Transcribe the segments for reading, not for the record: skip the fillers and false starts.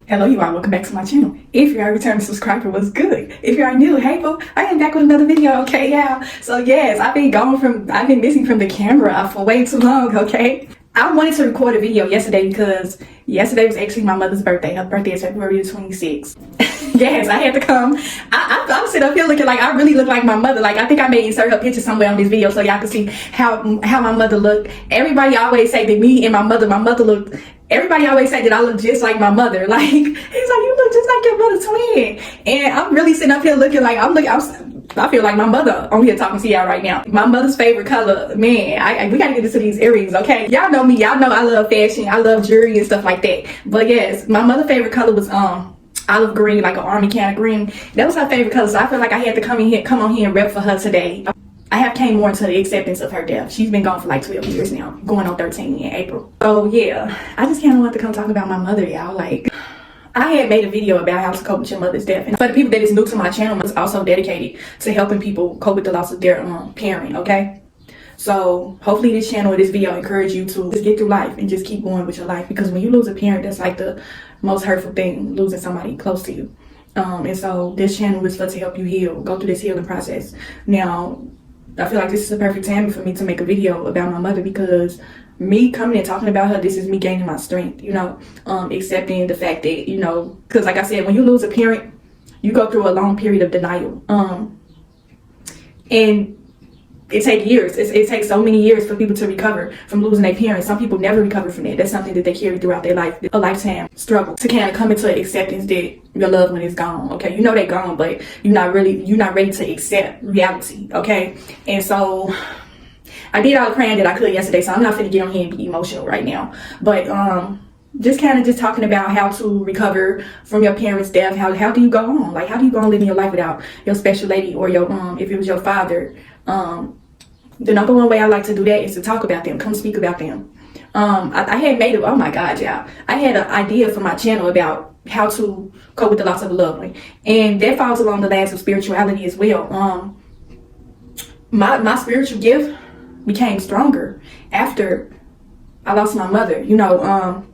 Hello you all, welcome back to my channel. If you're a returning subscriber, what's good? If you are new, hey boo, I am back with another video, okay y'all? So yes, I've been missing from the camera for way too long, okay? I wanted to record a video yesterday because yesterday was actually my mother's birthday. Her birthday is February the 26th. Yes, I had to come. I'm sitting up here looking like I really look like my mother. Like, I think I may insert her picture somewhere on this video so y'all can see how my mother looked. Everybody always say that me and my mother looked, everybody always say that I look just like my mother. Like, he's like, you look just like your mother's twin. And I'm really sitting up here looking like I feel like my mother on here talking to y'all right now. My mother's favorite color, man, we gotta get into these earrings, okay? Y'all know me, y'all know I love fashion, I love jewelry and stuff like that. But yes, my mother's favorite color was olive green, like an army can of green. That was her favorite color, so I feel like I had to come on here and rep for her today. I have came more into the acceptance of her death. She's been gone for like 12 years now, going on 13 in April. So yeah, I just kind of want to come talk about my mother, y'all. Like, I had made a video about how to cope with your mother's death. And for the people that is new to my channel, it's also dedicated to helping people cope with the loss of their parent, okay? So hopefully this channel or this video encourage you to just get through life and just keep going with your life. Because when you lose a parent, that's like the most hurtful thing, losing somebody close to you. And so this channel is for to help you heal, go through this healing process. Now, I feel like this is a perfect time for me to make a video about my mother, because me coming and talking about her, this is me gaining my strength, you know, accepting the fact that, you know, because like I said, when you lose a parent, you go through a long period of denial. And it takes years. It takes so many years for people to recover from losing their parents. Some people never recover from that. That's something that they carry throughout their life, a lifetime struggle to kind of come into acceptance that your loved one is gone. Okay, you know they're gone, but you're not ready to accept reality. Okay, and so I did all the praying that I could yesterday, so I'm not gonna get on here and be emotional right now. But just talking about how to recover from your parents' death. How do you go on? Like, how do you go on living your life without your special lady or your if it was your father? The number one way I like to do that is to talk about them, come speak about them. I had made it, oh my God, y'all. I had an idea for my channel about how to cope with the loss of a loved one. And that falls along the lines of spirituality as well. My spiritual gift became stronger after I lost my mother, you know,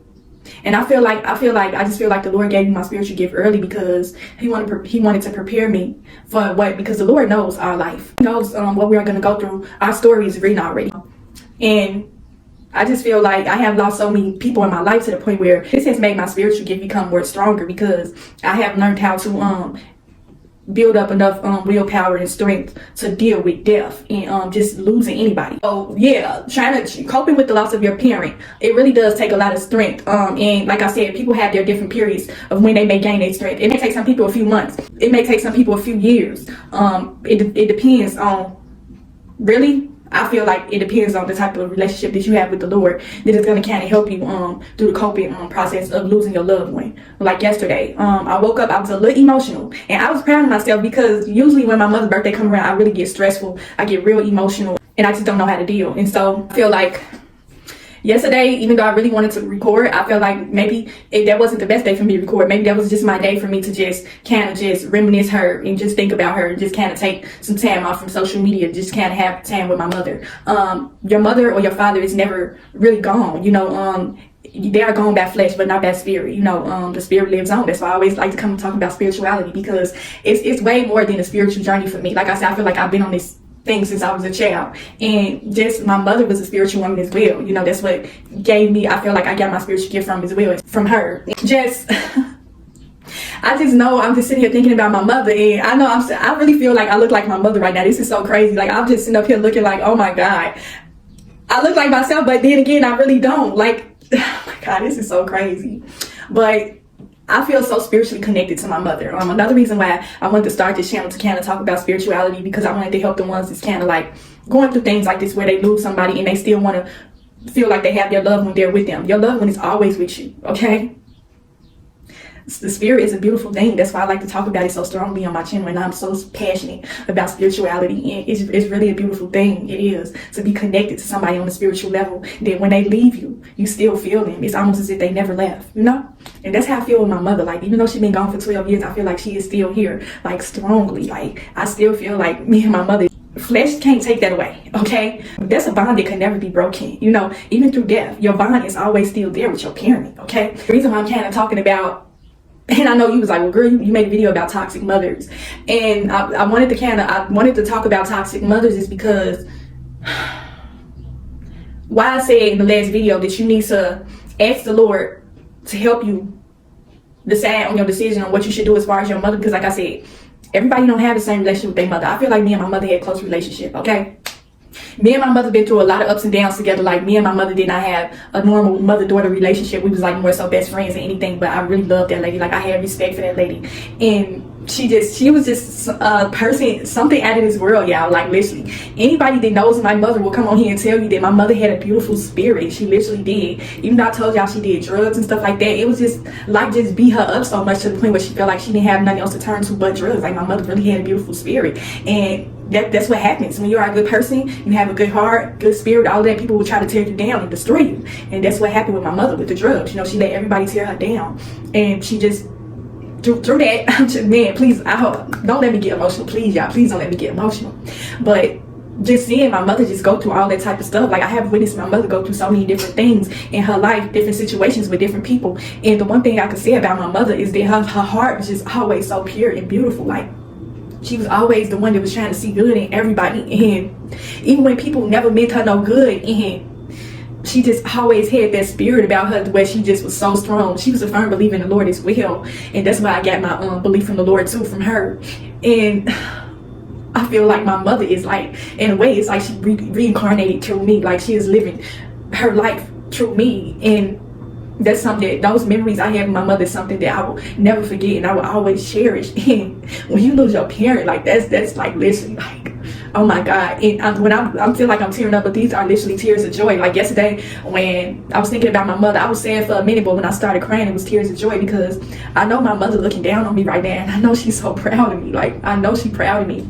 and I just feel like the Lord gave me my spiritual gift early because he wanted to prepare me for what, because the Lord knows our life. He knows what we are going to go through. Our story is written already. And I just feel like I have lost so many people in my life to the point where this has made my spiritual gift become more stronger, because I have learned how to build up enough willpower and strength to deal with death and just losing anybody. So yeah, coping with the loss of your parent, it really does take a lot of strength. And like I said, people have their different periods of when they may gain their strength. It may take some people a few months. It may take some people a few years. It depends on, really, I feel like it depends on the type of relationship that you have with the Lord that is going to kind of help you through the coping process of losing your loved one. Like yesterday, I woke up, I was a little emotional, and I was proud of myself because usually when my mother's birthday comes around, I really get stressful. I get real emotional, and I just don't know how to deal. And so I feel like yesterday, even though I really wanted to record, I felt like maybe that wasn't the best day for me to record. Maybe that was just my day for me to just kind of just reminisce her and just think about her and just kind of take some time off from social media, just kind of have time with my mother. Your mother or your father is never really gone, you know. They are gone by flesh, but not by spirit. You know, the spirit lives on. That's why I always like to come and talk about spirituality, because it's way more than a spiritual journey for me. Like I said, I feel like I've been on this thing since I was a child, and just my mother was a spiritual woman as well. You know, that's what gave me, I feel like I got my spiritual gift from as well, from her. Just I just know I'm just sitting here thinking about my mother, and I know I really feel like I look like my mother right now. This is so crazy. Like, I'm just sitting up here looking like, oh my God, I look like myself, but then again, I really don't. Like, oh my God, this is so crazy. But I feel so spiritually connected to my mother. Another reason why I wanted to start this channel to kind of talk about spirituality, because I wanted to help the ones that's kind of like going through things like this, where they lose somebody and they still want to feel like they have their loved one there with them. Your loved one is always with you, okay? The spirit is a beautiful thing. That's why I like to talk about it so strongly on my channel, and I'm so passionate about spirituality. And it's really a beautiful thing. It is, to be connected to somebody on a spiritual level, that when they leave you, you still feel them. It's almost as if they never left, you know? And that's how I feel with my mother. Like, even though she's been gone for 12 years, I feel like she is still here, like, strongly. Like, I still feel like me and my mother Flesh can't take that away, okay? That's a bond that can never be broken. You know, even through death, your bond is always still there with your parent, okay? The reason why I'm kind of talking about, and I know you was like, well, girl, you made a video about toxic mothers. And I wanted to talk about toxic mothers is because why I said in the last video that you need to ask the Lord to help you decide on your decision on what you should do as far as your mother. Because like I said, everybody don't have the same relationship with their mother. I feel like me and my mother had a close relationship, okay? Me and my mother been through a lot of ups and downs together. Like, me and my mother did not have a normal mother-daughter relationship. We was like more so best friends than anything, but I really loved that lady. Like, I had respect for that lady. And she was just a person, something out of this world, y'all. Like, literally, anybody that knows my mother will come on here and tell you that my mother had a beautiful spirit. She literally did. Even though I told y'all she did drugs and stuff like that, it was just like just beat her up so much to the point where she felt like she didn't have nothing else to turn to but drugs. Like, my mother really had a beautiful spirit. And that's what happens when you're a good person. You have a good heart, good spirit, all that. People will try to tear you down and destroy you. And that's what happened with my mother with the drugs. You know, she let everybody tear her down, and she just through that. I'm just, man, please, I hope, don't let me get emotional, please, y'all. Please don't let me get emotional. But just seeing my mother just go through all that type of stuff, like, I have witnessed my mother go through so many different things in her life, different situations with different people. And the one thing I can say about my mother is that her heart was just always so pure and beautiful. Like, she was always the one that was trying to see good in everybody. And even when people never meant her no good, and she just always had that spirit about her where she just was so strong. She was a firm believer in the Lord as well. And that's why I got my belief in the Lord too from her. And I feel like my mother is like, in a way, it's like she reincarnated through me. Like, she is living her life through me. And that's something that, those memories I have with my mother is something that I will never forget and I will always cherish. And when you lose your parent, like, that's like literally like, oh my God. And when I feel like I'm tearing up, but these are literally tears of joy. Like, yesterday when I was thinking about my mother, I was sad for a minute, but when I started crying, it was tears of joy, because I know my mother looking down on me right now, and I know she's so proud of me. Like, I know she's proud of me.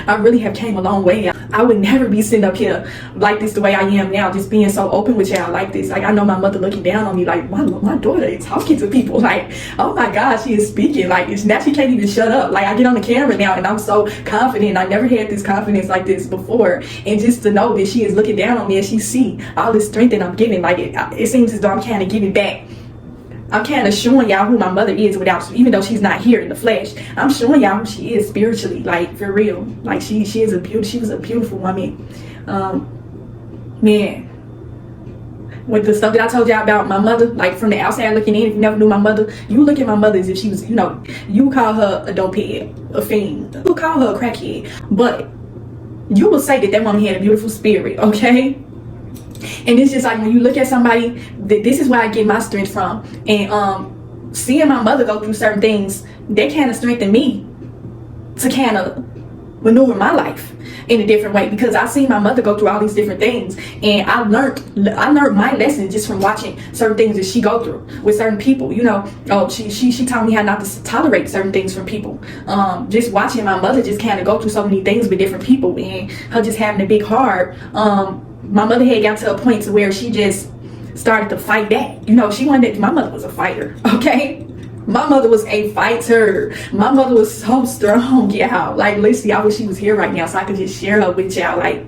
I really have came a long way. I would never be sitting up here like this the way I am now, just being so open with y'all like this. Like, I know my mother looking down on me, like, my daughter is talking to people. Like, oh my God, she is speaking. Like, now she can't even shut up. Like, I get on the camera now and I'm so confident. I never had this confidence like this before. And just to know that she is looking down on me and she see all this strength that I'm giving, like, it seems as though I'm kind of giving back. I'm kind of showing y'all who my mother is without, even though she's not here in the flesh. I'm showing y'all who she is spiritually, like, for real. Like, she was a beautiful woman. Man, with the stuff that I told y'all about my mother, like, from the outside looking in, if you never knew my mother, you look at my mother as if she was, you know, you call her a dopehead, a fiend, you call her a crackhead, but you will say that that woman had a beautiful spirit, okay? And it's just like, when you look at somebody, this is where I get my strength from. And seeing my mother go through certain things, that kind of strengthened me to kind of maneuver my life in a different way, because I seen my mother go through all these different things, and I learned my lesson just from watching certain things that she go through with certain people. You know, she taught me how not to tolerate certain things from people. Just watching my mother just kind of go through so many things with different people, and her just having a big heart. My mother had got to a point to where she just started to fight back. You know, my mother was a fighter, okay? My mother was a fighter. My mother was so strong, y'all. Like, literally, I wish she was here right now so I could just share her with y'all. Like,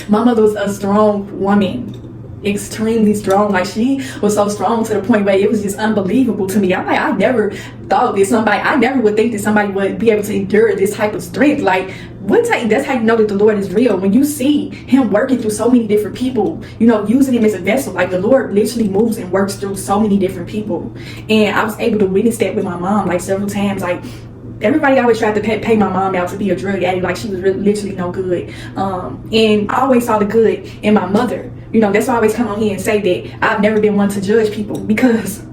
my mother was a strong woman, extremely strong. Like, she was so strong to the point where it was just unbelievable to me. I'm like, I never would think that somebody would be able to endure this type of strength. Like, that's how you know that the Lord is real. When you see him working through so many different people, you know, using him as a vessel. Like, the Lord literally moves and works through so many different people. And I was able to witness that with my mom, like, several times. Like, everybody always tried to pay my mom out to be a drug addict, like she was literally no good. And I always saw the good in my mother. You know, that's why I always come on here and say that I've never been one to judge people, because,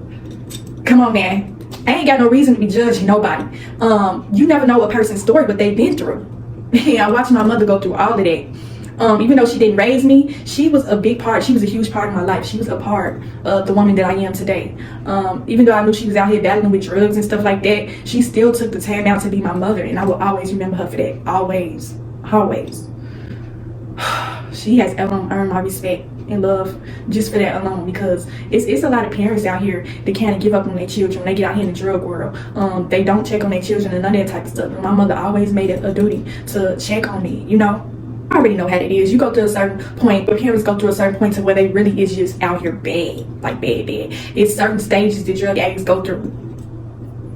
come on, man, I ain't got no reason to be judging nobody. You never know a person's story, what they've been through. I watched my mother go through all of that. Even though she didn't raise me, she was a big part. She was a huge part of my life. She was a part of the woman that I am today. Even though I knew she was out here battling with drugs and stuff like that, she still took the time out to be my mother, and I will always remember her for that. Always, always. She has ever earned my respect. and love just for that alone, because it's a lot of parents out here that kind of give up on their children when they get out here in the drug world. They don't check on their children and none of that type of stuff. And my mother always made it a duty to check on me, you know. I already know how it is. You go to a certain point, but parents go through a certain point to where they really is just out here bad, like bad. It's certain stages that drug addicts go through.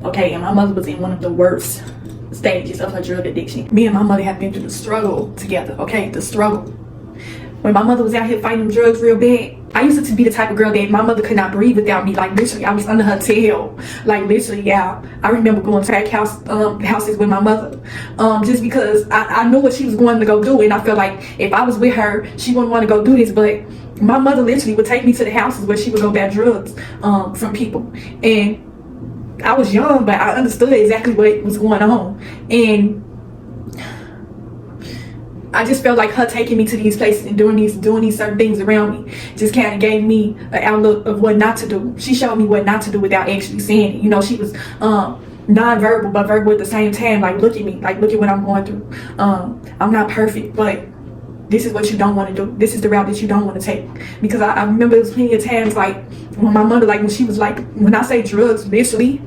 Okay, and my mother was in one of the worst stages of her drug addiction. Me and my mother have been through the struggle together, okay? The struggle. When my mother was out here fighting drugs real bad, I used to be the type of girl that my mother could not breathe without me. Like, literally, I was under her tail. Like, literally, yeah. I remember going to crack houses with my mother. Just because I knew what she was going to go do. And I felt like if I was with her, she wouldn't want to go do this. But my mother literally would take me to the houses where she would go buy drugs from people. And I was young, but I understood exactly what was going on. And I just felt like her taking me to these places and doing these certain things around me just kind of gave me an outlook of what not to do. She showed me what not to do without actually saying it. You know, she was non-verbal but verbal at the same time. Like, look at me, like, look at what I'm going through. I'm not perfect, but this is what you don't want to do. This is the route that you don't want to take. Because I remember there was plenty of times, like, when my mother, like, when she was like, when I say drugs, literally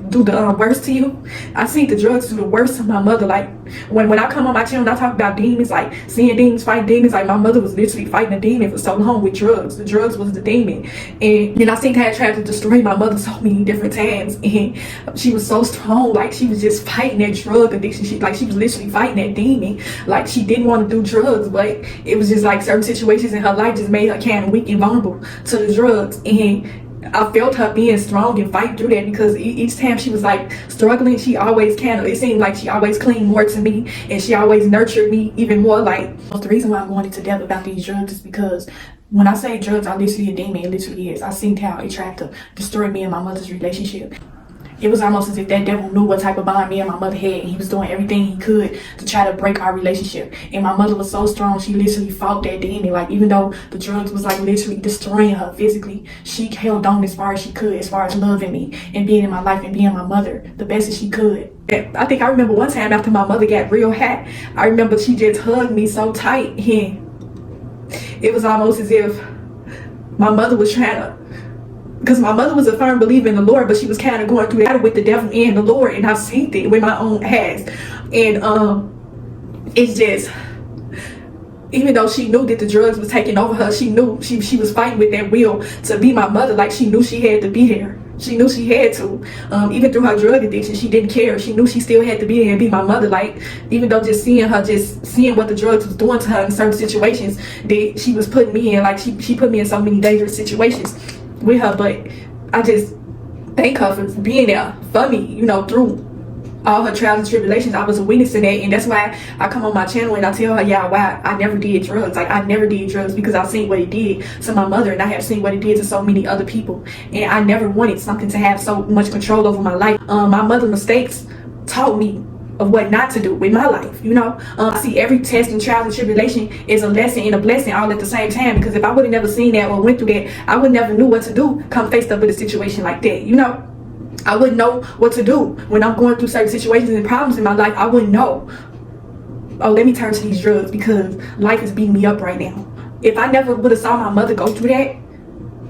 do the worst to you. I seen the drugs do the worst to my mother. Like, when I come on my channel and I talk about demons, like seeing demons, fighting demons, like my mother was literally fighting a demon for so long with drugs. The drugs was the demon. And I seen her try to destroy my mother so many different times. And she was so strong. Like, she was just fighting that drug addiction. She was literally fighting that demon. Like, she didn't want to do drugs, but it was just like certain situations in her life just made her kind of weak and vulnerable to the drugs. And I felt her being strong and fight through that, because each time she was like struggling, she always it seemed like she always clinged more to me, and she always nurtured me even more. Like, the reason why I'm going into depth about these drugs is because when I say drugs are literally a demon, it literally is. I seen how it tried to destroy me and my mother's relationship. It was almost as if that devil knew what type of bond me and my mother had, and he was doing everything he could to try to break our relationship. And my mother was so strong, she literally fought that demon. Like, even though the drugs was like literally destroying her physically, she held on as far as she could, as far as loving me and being in my life and being my mother the best that she could. I think I remember one time after my mother got real hot, I remember she just hugged me so tight, and it was almost as if my mother was trying to, because my mother was a firm believer in the Lord, but she was kind of going through that with the devil and the Lord, and I've seen it with my own eyes. And it's just, even though she knew that the drugs was taking over her, she knew she was fighting with that will to be my mother. Like, she knew she had to be there. She knew she had to. Even through her drug addiction, she didn't care. She knew she still had to be there and be my mother. Like, even though just seeing what the drugs was doing to her in certain situations that she was putting me in, like, she put me in so many dangerous situations with her. But I just thank her for being there for me, you know, through all her trials and tribulations. I was a witness to that, and that's why I come on my channel and I tell her, yeah, why I never did drugs. Like, I never did drugs because I've seen what it did to my mother, and I have seen what it did to so many other people, and I never wanted something to have so much control over my life. My mother's mistakes taught me of what not to do with my life, you know. I see every test and trials and tribulation is a lesson and a blessing all at the same time, because if I would have never seen that or went through that, I would never knew what to do come faced up with a situation like that, you know. I wouldn't know what to do when I'm going through certain situations and problems in my life. I wouldn't know, oh, let me turn to these drugs because life is beating me up right now. If I never would have saw my mother go through that,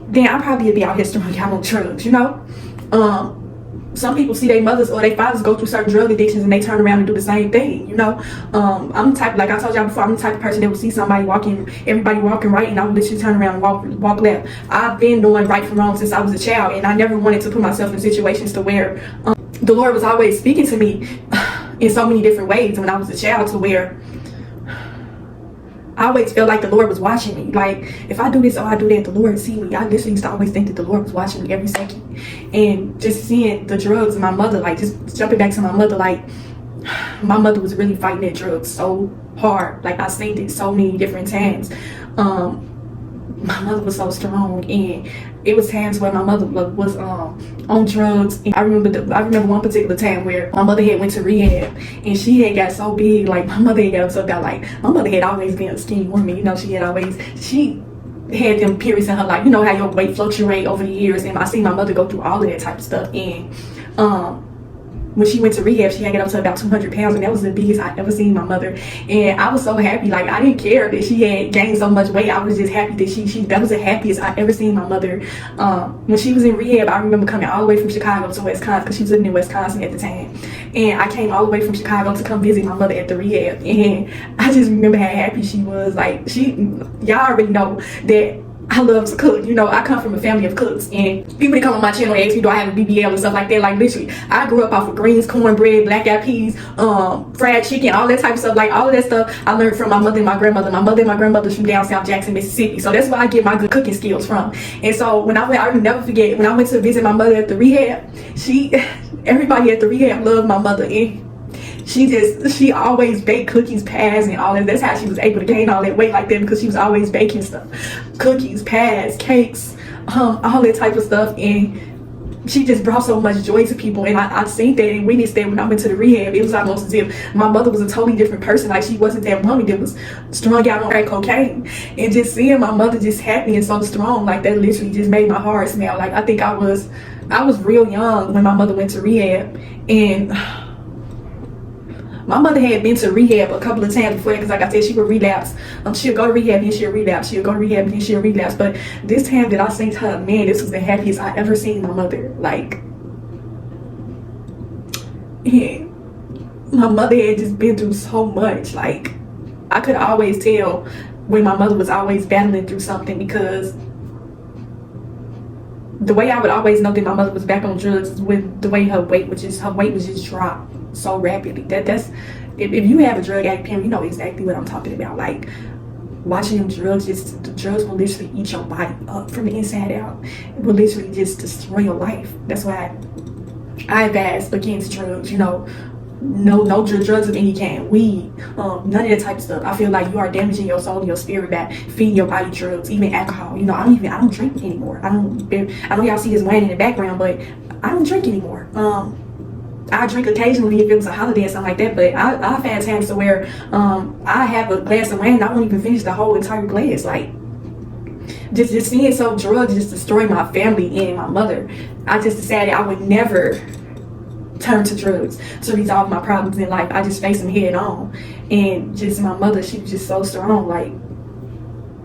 then I probably would be out here throwing out on drugs, you know. Some people see their mothers or their fathers go through certain drug addictions and they turn around and do the same thing, you know. I'm the type, like I told y'all before, I'm the type of person that would see somebody walking, everybody walking right, and I would literally turn around and walk left. I've been doing right from wrong since I was a child, and I never wanted to put myself in situations to where the Lord was always speaking to me in so many different ways when I was a child, to where I always felt like the Lord was watching me. Like, if I do this or I do that, the Lord see me. I literally used to always think that the Lord was watching me every second. And just seeing the drugs and my mother, like, just jumping back to my mother, like, my mother was really fighting that drugs so hard. Like, I seen it so many different times. My mother was so strong, and it was times where my mother was on drugs. And I remember one particular time where my mother had went to rehab, and she had got so big. Like, my mother had always been a skinny woman, you know. She had them periods in her life, you know how your weight fluctuate over the years, and I seen my mother go through all of that type of stuff. And when she went to rehab, she had to get up to about 200 pounds, and that was the biggest I ever seen my mother. And I was so happy. Like, I didn't care that she had gained so much weight. I was just happy that that was the happiest I ever seen my mother. When she was in rehab, I remember coming all the way from Chicago to Wisconsin, because she was living in Wisconsin at the time. And I came all the way from Chicago to come visit my mother at the rehab. And I just remember how happy she was. Like, y'all already know that I love to cook. You know, I come from a family of cooks, and people that come on my channel ask me, do I have a BBL and stuff like that? Like, literally, I grew up off of greens, cornbread, black eyed peas, fried chicken, all that type of stuff. Like, all of that stuff I learned from my mother and my grandmother. My mother and my grandmother's from down South Jackson, Mississippi. So that's where I get my good cooking skills from. And so when I'll never forget, when I went to visit my mother at the rehab, everybody at the rehab loved my mother. And she always baked cookies, pies, and all that. That's how she was able to gain all that weight like that, because she was always baking stuff. Cookies, pies, cakes, all that type of stuff. And she just brought so much joy to people. And I seen that and witnessed that when I went to the rehab. It was almost as if my mother was a totally different person. Like, she wasn't that woman that was strung out on crack cocaine. And just seeing my mother just happy and so strong, like, that literally just made my heart smell. Like, I think I was real young when my mother went to rehab. And my mother had been to rehab a couple of times before, because like I said, she would relapse. She'll go to rehab and she'll relapse. She'll go to rehab and she'll relapse. But this time that I seen her, man, this was the happiest I ever seen my mother. Like, and my mother had just been through so much. Like, I could always tell when my mother was always battling through something, because the way I would always know that my mother was back on drugs is with the way her weight was just dropped so rapidly. That's if you have a drug addict parent, you know exactly what I'm talking about. Like, watching them the drugs will literally eat your body up from the inside out. It will literally just destroy your life. That's why I advise against drugs. You know, no drugs of any kind, weed, none of that type of stuff. I feel like you are damaging your soul and your spirit by feeding your body drugs, even alcohol. You know, I don't drink anymore. I know y'all see his wine in the background, but I don't drink anymore. I drink occasionally if it was a holiday or something like that, but I've had times to where I have a glass of wine and I won't even finish the whole entire glass. Like, just seeing so drugs just destroy my family and my mother, I just decided I would never turn to drugs to resolve my problems in life. I just face them head on. And just my mother, she was just so strong. Like,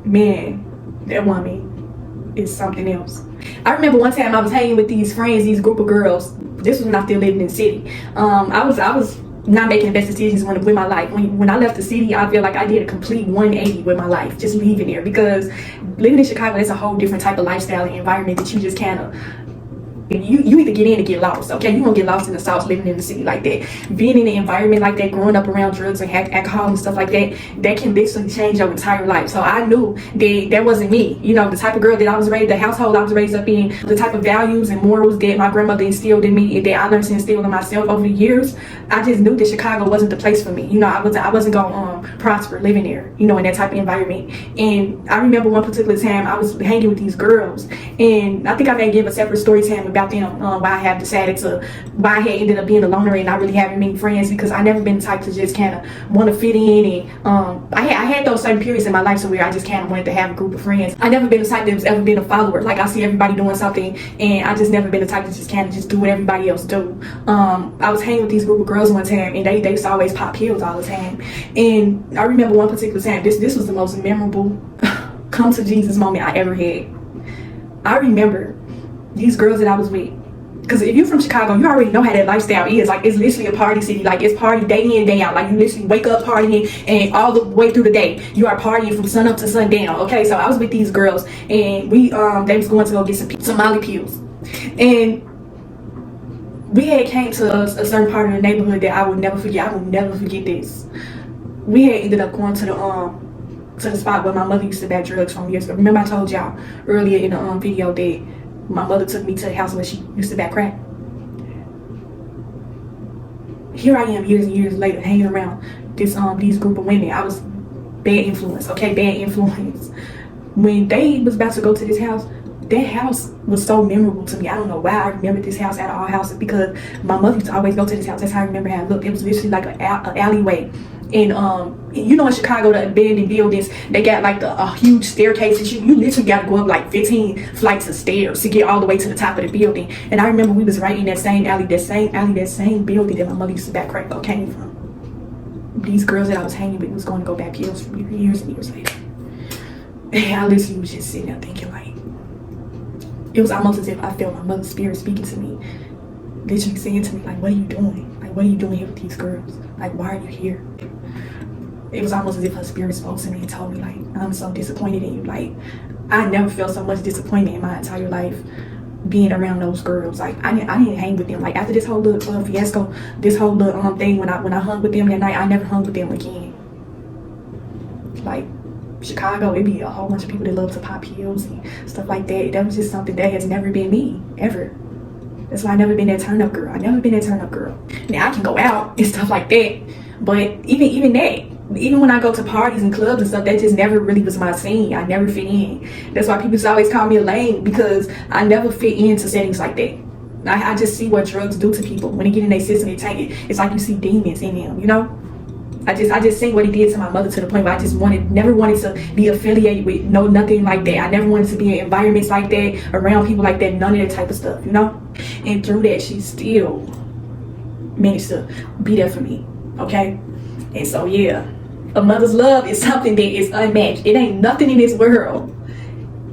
man, that woman is something else. I remember one time I was hanging with these friends, these group of girls. This was when I still lived in the city. I was not making the best decisions with my life. When I left the city, I feel like I did a complete 180 with my life, just leaving there, because living in Chicago, that's a whole different type of lifestyle and environment that you just kind of, you either get in or get lost. Okay, you won't get lost in the South living in the city like that. Being in an environment like that, growing up around drugs and alcohol and stuff like that, that can literally change your entire life. So I knew that wasn't me. You know, the type of girl that I was raised, the household I was raised up in, the type of values and morals that my grandmother instilled in me and that I learned to instill in myself over the years. I just knew that Chicago wasn't the place for me. You know, I wasn't gonna prosper living there, you know, in that type of environment. And I remember one particular time I was hanging with these girls, and I think I may give a separate story time about them, why I had ended up being a loner and not really having many friends, because I never been the type to just kind of want to fit in. And I had those certain periods in my life so where I just kind of wanted to have a group of friends. I never been the type that's ever been a follower. Like, I see everybody doing something and I just never been the type to just kind of just do what everybody else do. I was hanging with these group of girls one time, and they used to always pop pills all the time. And I remember one particular time, this was the most memorable come to Jesus moment I ever had. I remember these girls that I was with, because if you're from Chicago, you already know how that lifestyle is. Like, it's literally a party city. Like, it's party day in, day out. Like, you literally wake up partying, and all the way through the day you are partying from sun up to sundown. Okay, so I was with these girls, and we they was going to go get some Molly pills, and we had came to a certain part of the neighborhood that I would never forget. I will never forget this. We had ended up going to the spot where my mother used to buy drugs from years ago. Remember I told y'all earlier in the video that my mother took me to the house where she used to buy crack. Here I am years and years later hanging around these group of women. I was bad influence, okay, bad influence. When they was about to go to this house, that house was so memorable to me. I don't know why I remember this house out of all houses, because my mother used to always go to this house. That's how I remember how it looked. It was literally like an alleyway And you know, in Chicago, the abandoned buildings, they got like a huge staircase, and you literally got to go up like 15 flights of stairs to get all the way to the top of the building. And I remember we was right in that same alley, that same building that my mother used to back crack cocaine from. These girls that I was hanging with was going to go back pills for years and years later. And I literally was just sitting there thinking, like, it was almost as if I felt my mother's spirit speaking to me, literally saying to me, like, what are you doing? Like, what are you doing here with these girls? Like, why are you here? It was almost as if her spirit spoke to me and told me, like, I'm so disappointed in you. Like, I never felt so much disappointment in my entire life being around those girls. Like, I didn't hang with them. Like, after this whole little fiasco, this whole little thing, when I hung with them that night, I never hung with them again. Like, Chicago, it'd be a whole bunch of people that love to pop pills and stuff like that. That was just something that has never been me, ever. That's why I never been that turn up girl. I never been that turn up girl. Now I can go out and stuff like that, but even that, even when I go to parties and clubs and stuff, that just never really was my scene. I never fit in. That's why people always call me a lame, because I never fit into settings like that. I just see what drugs do to people when they get in their system. They take it. It's like you see demons in them, you know. I just seen what he did to my mother, to the point where I just never wanted to be affiliated with nothing like that. I never wanted to be in environments like that, around people like that, none of that type of stuff, you know. And through that, she still managed to be there for me, okay. And so yeah, a mother's love is something that is unmatched. It ain't nothing in this world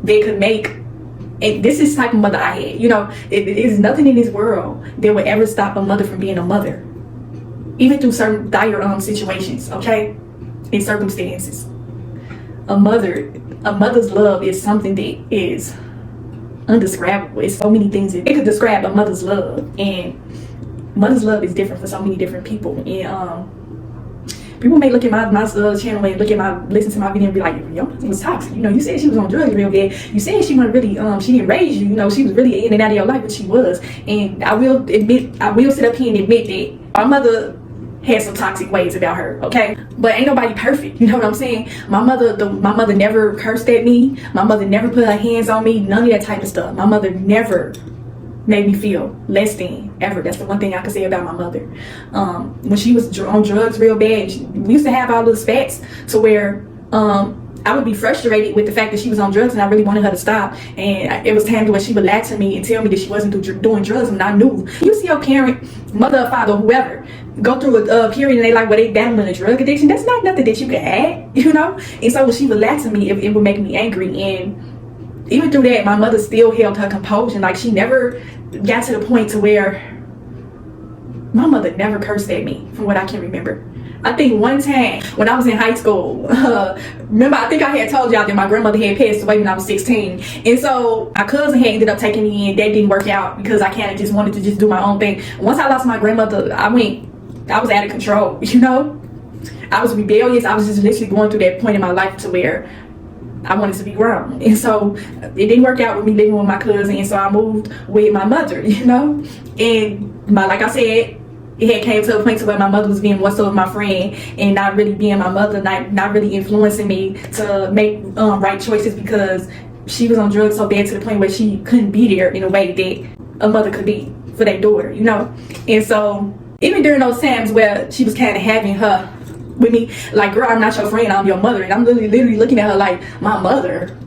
that could make, and this is the type of mother I had, you know. It is nothing in this world that would ever stop a mother from being a mother, even through certain dire situations, okay, in circumstances. A mother's love is something that is undescribable. It's so many things that it could describe a mother's love, and mother's love is different for so many different people. And people may look at my channel and listen to my video and be like, yo, it was toxic. You know, you said she was on drugs real bad. You said she wasn't really, she didn't raise you. You know, she was really in and out of your life, but she was. And I will sit up here and admit that my mother had some toxic ways about her, okay? But ain't nobody perfect, you know what I'm saying? My mother never cursed at me. My mother never put her hands on me, none of that type of stuff. My mother never made me feel less than, ever. That's the one thing I can say about my mother. When she was on drugs real bad, we used to have our little spats to where I would be frustrated with the fact that she was on drugs, and I really wanted her to stop. And it was times when she would lie to me and tell me that she wasn't doing drugs, and I knew. You see your parent, mother, father, whoever, go through a period and they like, well, they battling a drug addiction. That's not nothing that you can add, you know? And so when she would lie to me, it would make me angry. And even through that, my mother still held her composure. Like, she never got to the point to where my mother never cursed at me, from what I can remember. I think one time when I was in high school, remember, I think I had told y'all that my grandmother had passed away when I was 16. And so my cousin had ended up taking me in. That didn't work out because I kind of just wanted to just do my own thing. Once I lost my grandmother, I was out of control, you know? I was rebellious. I was just literally going through that point in my life to where I wanted to be grown. And so it didn't work out with me living with my cousin. And so I moved with my mother, you know? And like I said, it had came to a point to where my mother was being more so of my friend and not really being my mother, not really influencing me to make right choices, because she was on drugs so bad to the point where she couldn't be there in a way that a mother could be for their daughter, you know? And so even during those times where she was kind of having her with me, like, girl, I'm not your friend, I'm your mother. And I'm literally looking at her like, my mother?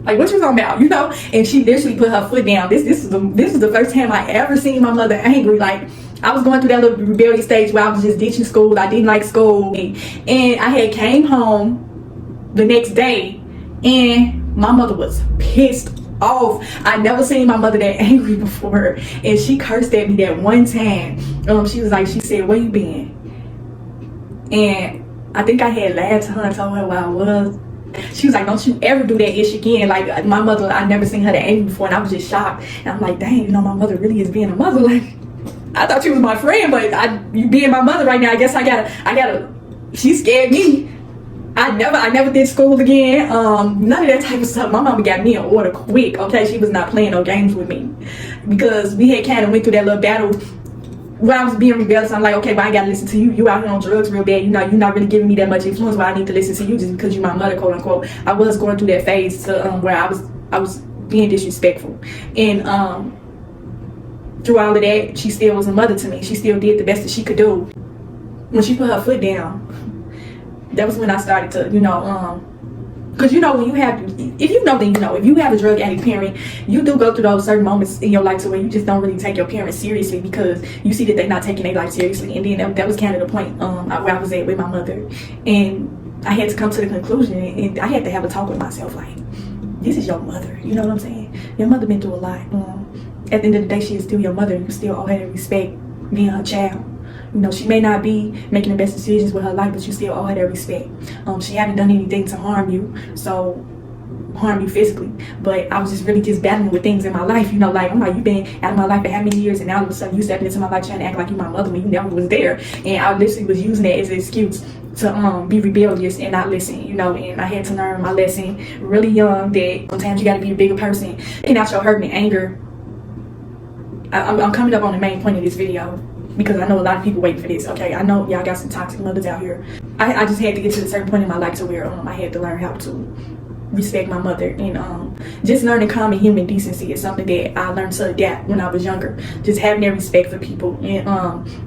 Like, what you talking about, you know? And she literally put her foot down. This is the first time I ever seen my mother angry. Like, I was going through that little rebellious stage where I was just ditching school. I didn't like school. And I had came home the next day and my mother was pissed off. I never seen my mother that angry before. And she cursed at me that one time. She said, where you been? And I think I had laughed to her and told her where I was. She was like, don't you ever do that ish again. Like, my mother, I never seen her that angry before, and I was just shocked. And I'm like, dang, you know, my mother really is being a mother. Like, I thought she was my friend, but you being my mother right now, I guess I gotta, she scared me. I never did school again. None of that type of stuff. My mama got me in order quick, okay? She was not playing no games with me. Because we had kind of went through that little battle when I was being rebellious. I'm like, okay, but I gotta listen to you. You out here on drugs real bad. You know, you're not really giving me that much influence, but I need to listen to you just because you're my mother, quote unquote. I was going through that phase to where I was being disrespectful. And through all of that, she still was a mother to me. She still did the best that she could do. When she put her foot down, that was when I started to, because when you have, if you know, then you know. If you have a drug addict parent, you do go through those certain moments in your life to where you just don't really take your parents seriously because you see that they're not taking their life seriously. And then that was kind of the point where I was at with my mother. And I had to come to the conclusion, and I had to have a talk with myself like, this is your mother. You know what I'm saying? Your mother been through a lot. At the end of the day, she is still your mother. You still owe her that respect being her child. She may not be making the best decisions with her life, but you still owe her that respect. She haven't done anything to harm you physically, but I was just really battling with things in my life, like, I'm like, you've been out of my life for how many years, and now all of a sudden you stepping into my life trying to act like you my mother when you never was there. And I literally was using that as an excuse to be rebellious and not listen, and I had to learn my lesson really young that sometimes you got to be a bigger person. Taking out your hurt and anger. I'm coming up on the main point of this video, because I know a lot of people waiting for this. Okay, I know y'all got some toxic mothers out here. I just had to get to a certain point in my life to where I had to learn how to respect my mother, and just learning common human decency is something that I learned to adapt when I was younger. Just having that respect for people, and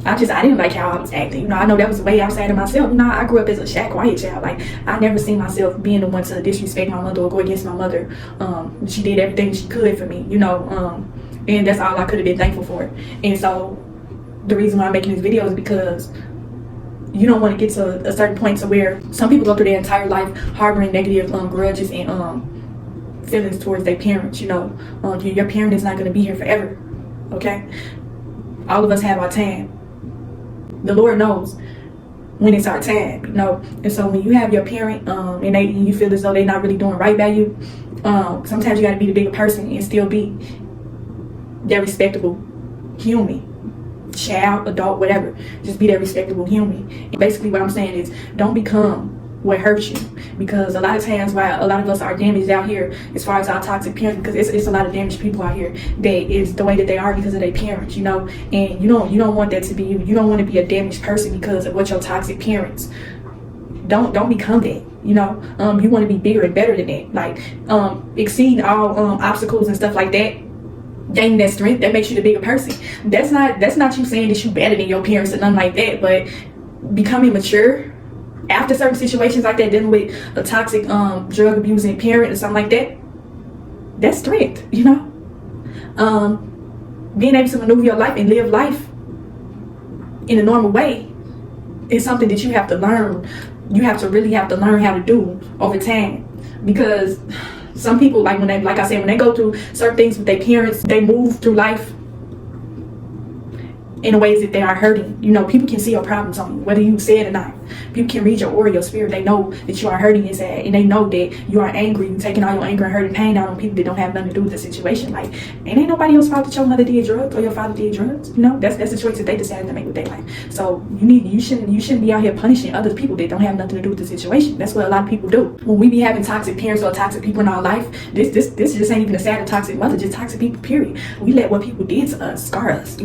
I didn't like how I was acting. I know that was way outside of myself. I grew up as a shy, quiet child. Like, I never seen myself being the one to disrespect my mother or go against my mother. She did everything she could for me, and that's all I could have been thankful for. And so the reason why I'm making this video is because you don't want to get to a certain point to where some people go through their entire life harboring negative grudges and feelings towards their parents. Your parent is not going to be here forever. Okay, all of us have our time. The Lord knows when it's our time, and so when you have your parent and you feel as though they're not really doing right by you, sometimes you got to be the bigger person and still be that respectable human, child, adult, whatever. Just be that respectable human. And basically what I'm saying is, don't become what hurts you, because a lot of times why a lot of us are damaged out here as far as our toxic parents, because it's a lot of damaged people out here that is the way that they are because of their parents, and you don't want that to be you. You don't want to be a damaged person because of what your toxic parents. Don't become that. You want to be bigger and better than that, like exceed all obstacles and stuff like that. Gain that strength that makes you the bigger person. That's not you saying that you better than your parents or nothing like that, but becoming mature after certain situations like that, dealing with a toxic drug abusing parent or something like that, that's strength. Being able to maneuver your life and live life in a normal way is something that you have to learn. You have to learn how to do over time, because some people, when they go through certain things with their parents, they move through life in ways that they are hurting. People can see your problems on you, whether you say it or not. People can read your aura, your spirit. They know that you are hurting inside, and they know that you are angry. You're taking all your anger and hurt and pain out on people that don't have nothing to do with the situation. Like, ain't nobody else's fault that your mother did drugs or your father did drugs. That's the choice that they decided to make with their life. So you shouldn't be out here punishing other people that don't have nothing to do with the situation. That's what a lot of people do. When we be having toxic parents or toxic people in our life, this just ain't even a sad or toxic mother, just toxic people, period. We let what people did to us scar us.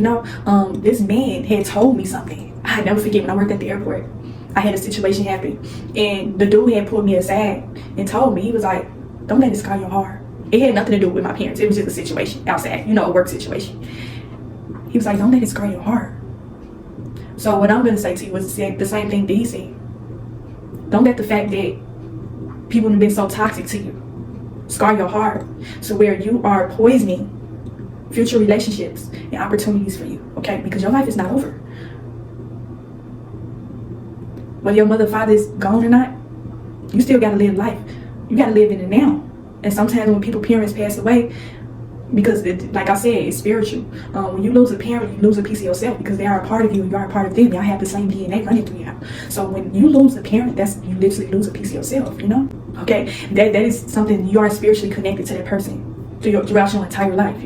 This man had told me something. I never forget when I worked at the airport. I had a situation happen, and the dude had pulled me aside and told me, he was like, don't let it scar your heart. It had nothing to do with my parents. It was just a situation outside, a work situation. He was like, don't let it scar your heart. So what I'm going to say to you is the same thing that he said. Don't let the fact that people have been so toxic to you scar your heart, so where you are poisoning future relationships and opportunities for you, okay? Because your life is not over. Whether your mother or father is gone or not, you still got to live life. You got to live in it now. And sometimes when parents pass away, because like I said, it's spiritual. When you lose a parent, you lose a piece of yourself, because they are a part of you and you are a part of them. Y'all have the same DNA running through you. So when you lose a parent, you literally lose a piece of yourself, Okay, that is something. You are spiritually connected to that person throughout your entire life,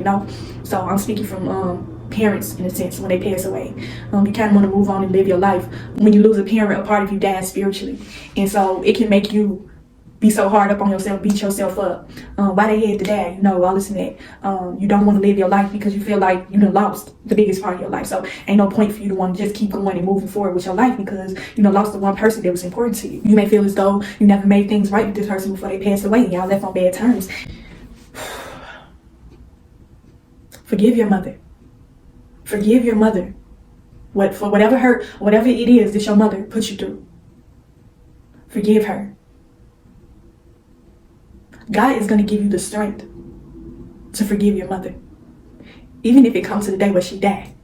So I'm speaking from parents, in a sense. When they pass away, you kind of want to move on and live your life. When you lose a parent, a part of you dies spiritually, and so it can make you be so hard up on yourself, beat yourself up. Why they had to die, all this and that. You don't want to live your life because you feel like you done lost the biggest part of your life. So ain't no point for you to want to just keep going and moving forward with your life, because you lost the one person that was important to you. You may feel as though you never made things right with this person before they passed away, and y'all left on bad terms. Forgive your mother. Forgive your mother for whatever hurt, whatever it is that your mother put you through. Forgive her. God is going to give you the strength to forgive your mother, even if it comes to the day where she died.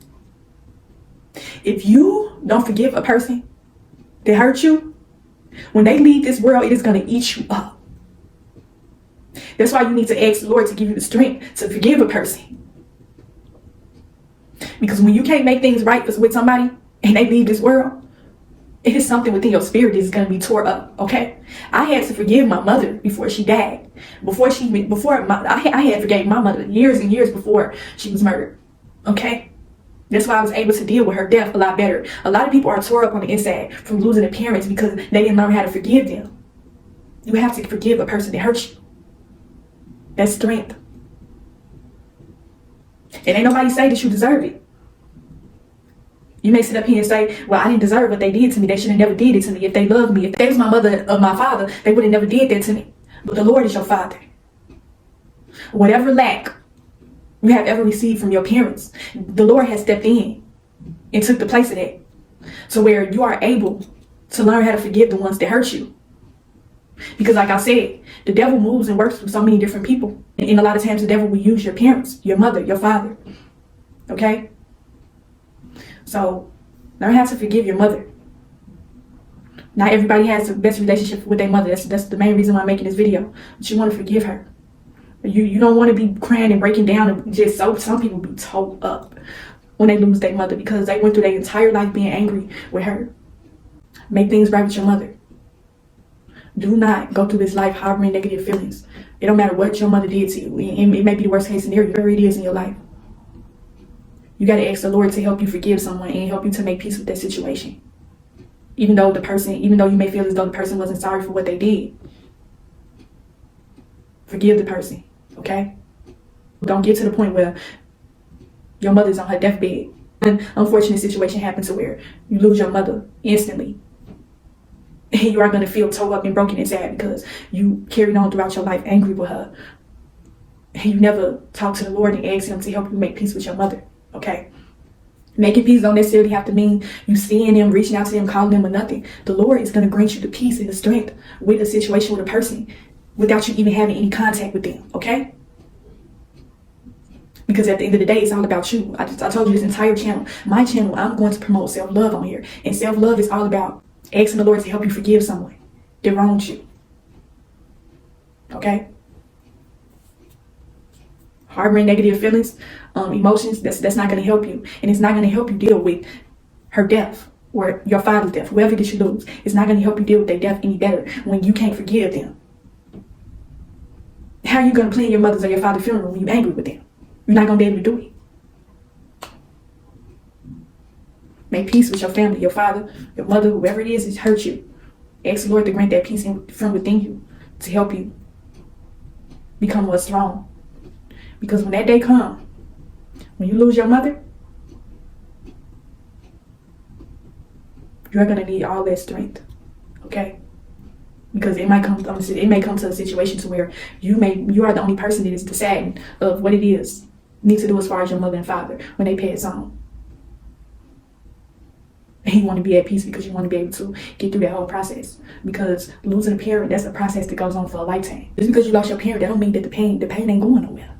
If you don't forgive a person that hurt you, when they leave this world, it is going to eat you up. That's why you need to ask the Lord to give you the strength to forgive a person. Because when you can't make things right with somebody and they leave this world, it is something within your spirit that is going to be tore up, okay? I had to forgive my mother before she died. I had forgave my mother years and years before she was murdered, okay? That's why I was able to deal with her death a lot better. A lot of people are tore up on the inside from losing their parents because they didn't learn how to forgive them. You have to forgive a person that hurt you. That's strength. And ain't nobody say that you deserve it. You may sit up here and say, well, I didn't deserve what they did to me. They should have never did it to me. If they loved me, if they was my mother or my father, they would have never did that to me. But the Lord is your father. Whatever lack you have ever received from your parents, the Lord has stepped in and took the place of that. So where you are able to learn how to forgive the ones that hurt you. Because like I said, the devil moves and works with so many different people. And a lot of times the devil will use your parents, your mother, your father. Okay? So learn how to forgive your mother. Not everybody has the best relationship with their mother. That's the main reason why I'm making this video. But you want to forgive her. You don't want to be crying and breaking down and just some people be tore up when they lose their mother because they went through their entire life being angry with her. Make things right with your mother. Do not go through this life harboring negative feelings. It don't matter what your mother did to you. It may be the worst case scenario, whatever it is in your life. You got to ask the Lord to help you forgive someone and help you to make peace with that situation. Even though you may feel as though the person wasn't sorry for what they did. Forgive the person, okay? Don't get to the point where your mother's on her deathbed. An unfortunate situation happens to where you lose your mother instantly. And you are going to feel tore up and broken and sad because you carried on throughout your life angry with her. And you never talked to the Lord and asked him to help you make peace with your mother. Okay, making peace don't necessarily have to mean you seeing them, reaching out to them, calling them or nothing. The Lord is going to grant you the peace and the strength with a situation with a person without you even having any contact with them, okay? Because at the end of the day, it's all about you. I told you this entire channel, my channel, I'm going to promote self-love on here. And self-love is all about asking the Lord to help you forgive someone that wronged you, okay? Harboring negative feelings, emotions, that's not going to help you. And it's not going to help you deal with her death or your father's death, whoever that you lose. It's not going to help you deal with their death any better when you can't forgive them. How are you going to plan your mother's or your father's funeral when you're angry with them? You're not going to be able to do it. Make peace with your family, your father, your mother, whoever it is hurt you. Ask the Lord to grant that peace from within you to help you become more strong. Because when that day comes, when you lose your mother, you're going to need all that strength, okay? Because it may come to a situation to where you are the only person that is deciding of what it is you need to do as far as your mother and father when they pass on. And you want to be at peace because you want to be able to get through that whole process. Because losing a parent, that's a process that goes on for a lifetime. Just because you lost your parent, that don't mean that the pain ain't going nowhere.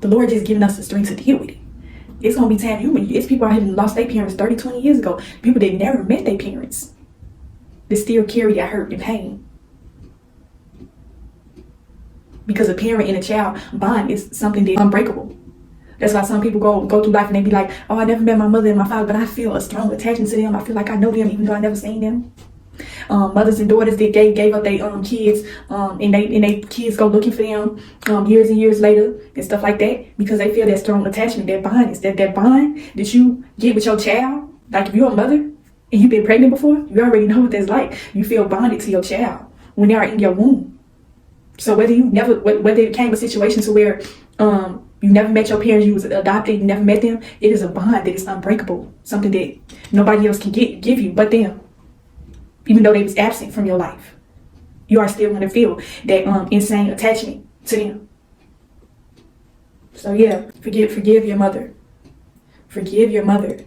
The Lord just giving us the strength to deal with it. It's going to be time it's people out here that lost their parents 30, 20 years ago. People that never met their parents. They still carry that hurt and pain. Because a parent and a child bond is something that's unbreakable. That's why some people go through life and they be like, oh, I never met my mother and my father, but I feel a strong attachment to them. I feel like I know them even though I never seen them. Mothers and daughters that gave up their kids and they kids go looking for them years and years later and stuff like that because they feel that strong attachment, that bond. Is that bond that you get with your child. Like if you're a mother and you've been pregnant before, you already know what that's like. You feel bonded to your child when they are in your womb. So whether it came a situation to where you never met your parents, you was adopted, you never met them, it is a bond that is unbreakable. Something that nobody else can give you but them. Even though they was absent from your life, you are still going to feel that insane attachment to them. So yeah, forgive your mother. Forgive your mother.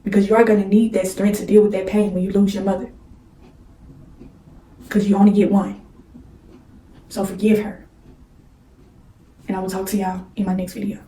Because because you are going to need that strength to deal with that pain when you lose your mother. Because you only get one. So forgive her. And I will talk to y'all in my next video.